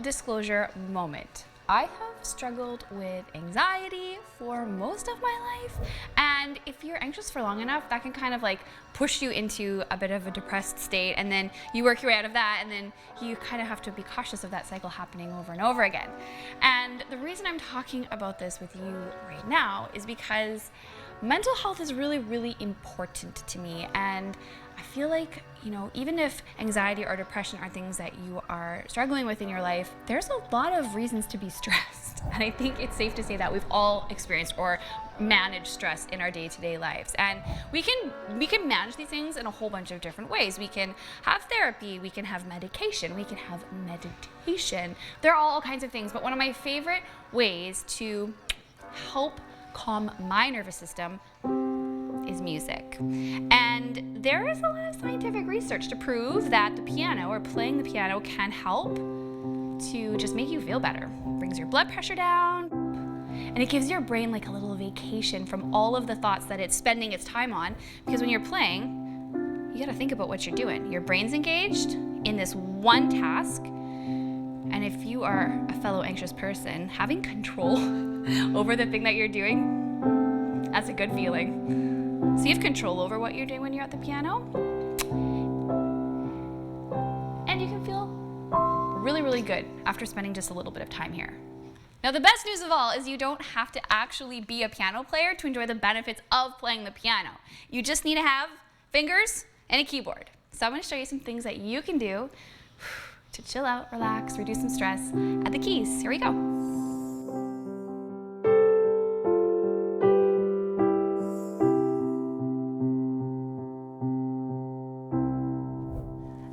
disclosure moment. I have struggled with anxiety for most of my life, and if you're anxious for long enough, that can kind of like push you into a bit of a depressed state, and then you work your way out of that, and then you kind of have to be cautious of that cycle happening over and over again. And the reason I'm talking about this with you right now is because mental health is really, really important to me, and I feel like, even if anxiety or depression are things that you are struggling with in your life, there's a lot of reasons to be stressed. And I think it's safe to say that we've all experienced or managed stress in our day-to-day lives. And we can manage these things in a whole bunch of different ways. We can have therapy, we can have medication, we can have meditation. There are all kinds of things, but one of my favorite ways to help calm my nervous system is music. And there is a lot of scientific research to prove that the piano or playing the piano can help to just make you feel better. It brings your blood pressure down, and it gives your brain like a little vacation from all of the thoughts that it's spending its time on, because when you're playing, you gotta think about what you're doing. Your brain's engaged in this one task, and if you are a fellow anxious person, having control over the thing that you're doing, that's a good feeling. So you have control over what you're doing when you're at the piano, and you can feel really, really good after spending just a little bit of time here. Now, the best news of all is you don't have to actually be a piano player to enjoy the benefits of playing the piano. You just need to have fingers and a keyboard. So I'm going to show you some things that you can do to chill out, relax, reduce some stress at the keys. Here we go.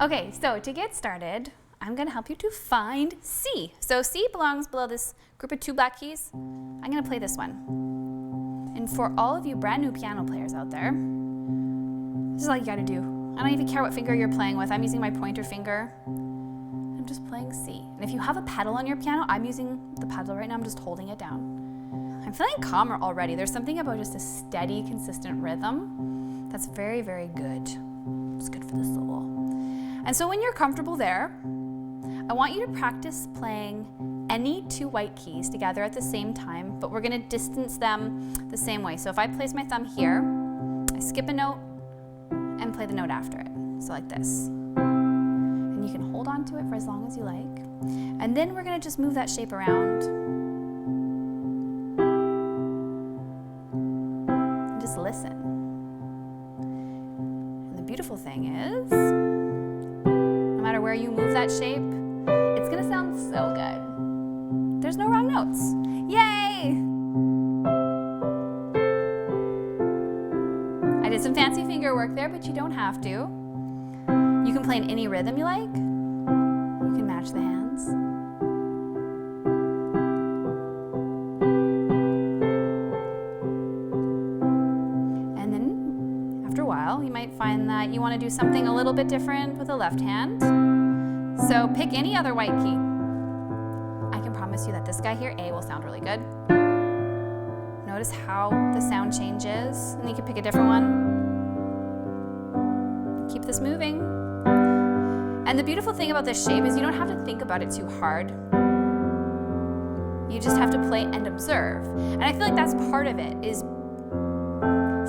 Okay, so to get started, I'm going to help you to find C. So C belongs below this group of 2 black keys. I'm going to play this one. And for all of you brand new piano players out there, this is all you got to do. I don't even care what finger you're playing with. I'm using my pointer finger. I'm just playing C. And if you have a pedal on your piano, I'm using the pedal right now. I'm just holding it down. I'm feeling calmer already. There's something about just a steady, consistent rhythm that's very, very good. It's good for the soul. And so when you're comfortable there, I want you to practice playing any 2 white keys together at the same time, but we're going to distance them the same way. So if I place my thumb here, I skip a note and play the note after it. So like this. And you can hold on to it for as long as you like. And then we're going to just move that shape around. And just listen. And the beautiful thing is, no matter where you move that shape, it's gonna sound so good. There's no wrong notes. Yay! I did some fancy finger work there, but you don't have to. You can play in any rhythm you like. You can match the hands. And then, after a while, you might find that you want to do something a little bit different with the left hand. So pick any other white key. I can promise you that this guy here, A, will sound really good. Notice how the sound changes, and you can pick a different one. Keep this moving. And the beautiful thing about this shape is you don't have to think about it too hard. You just have to play and observe. And I feel like that's part of it, is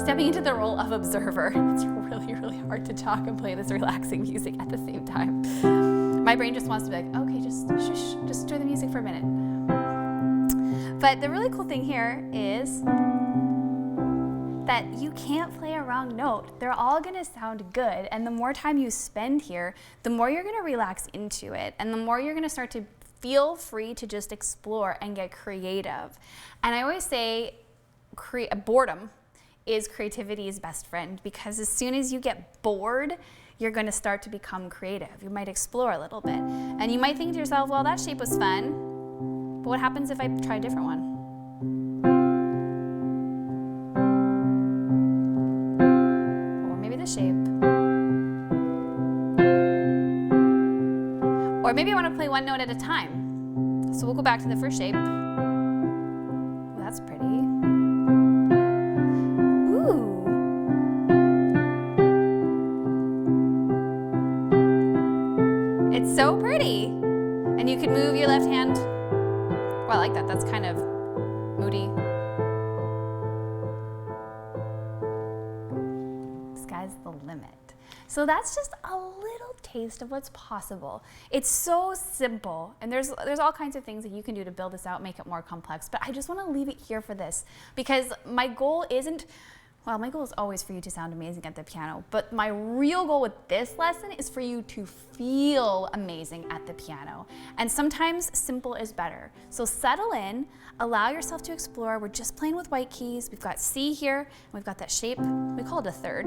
stepping into the role of observer. It's really, really hard to talk and play this relaxing music at the same time. My brain just wants to be like, okay, just shush, just enjoy the music for a minute. But the really cool thing here is that you can't play a wrong note. They're all gonna sound good, and the more time you spend here, the more you're gonna relax into it, and the more you're gonna start to feel free to just explore and get creative. And I always say boredom is creativity's best friend, because as soon as you get bored, you're going to start to become creative. You might explore a little bit. And you might think to yourself, well, that shape was fun, but what happens if I try a different one? Or maybe this shape. Or maybe I want to play one note at a time. So we'll go back to the first shape. Ooh, that's pretty. So pretty, And you can move your left hand. Well, I like that. That's kind of moody. Sky's the limit. So that's just a little taste of what's possible. It's so simple, and there's all kinds of things that you can do to build this out, make it more complex, but I just want to leave it here for this, because my goal isn't, well, my goal is always for you to sound amazing at the piano, but my real goal with this lesson is for you to feel amazing at the piano. And sometimes simple is better. So settle in, allow yourself to explore. We're just playing with white keys. We've got C here, and we've got that shape, we call it a third.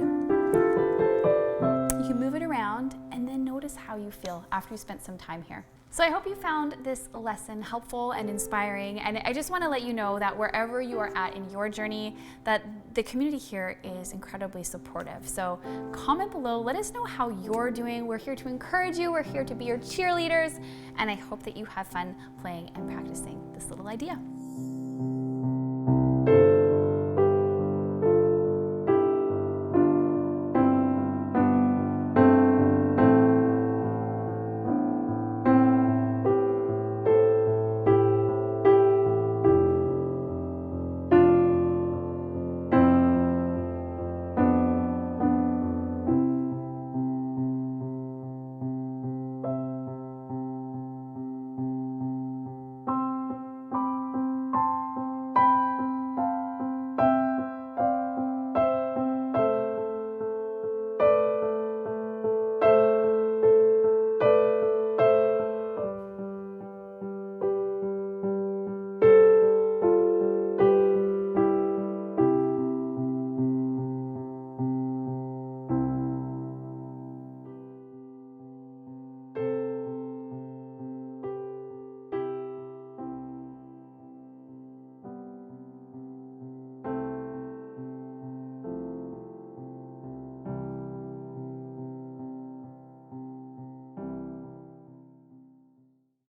You can move it around and then notice how you feel after you spent some time here. So I hope you found this lesson helpful and inspiring, and I just want to let you know that wherever you are at in your journey, that the community here is incredibly supportive. So comment below, let us know how you're doing. We're here to encourage you, we're here to be your cheerleaders, and I hope that you have fun playing and practicing this little idea.